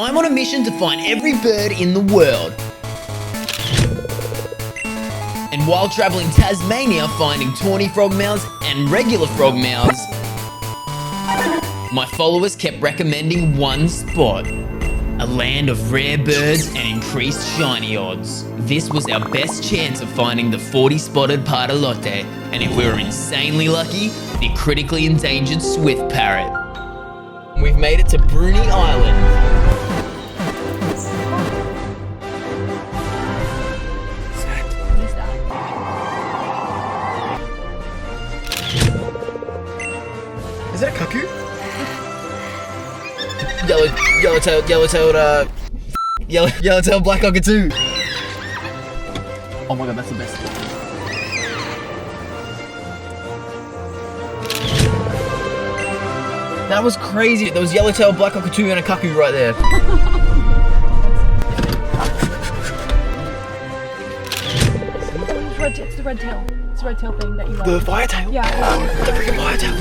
I'm on a mission to find every bird in the world. And while traveling Tasmania, finding tawny frogmouths and regular frogmouths, my followers kept recommending one spot. A land of rare birds and increased shiny odds. This was our best chance of finding the 40-spotted pardalote, and if we were insanely lucky, the critically endangered swift parrot. We've made it to Bruni Island. Is that a cuckoo? Yellow-tailed black cockatoo. Oh my god, that's the best. That was crazy. There was yellow-tailed black cockatoo and a cuckoo right there. It's the red tail. It's the red tail thing that you like. The fire tail? Yeah. The freaking fire tail.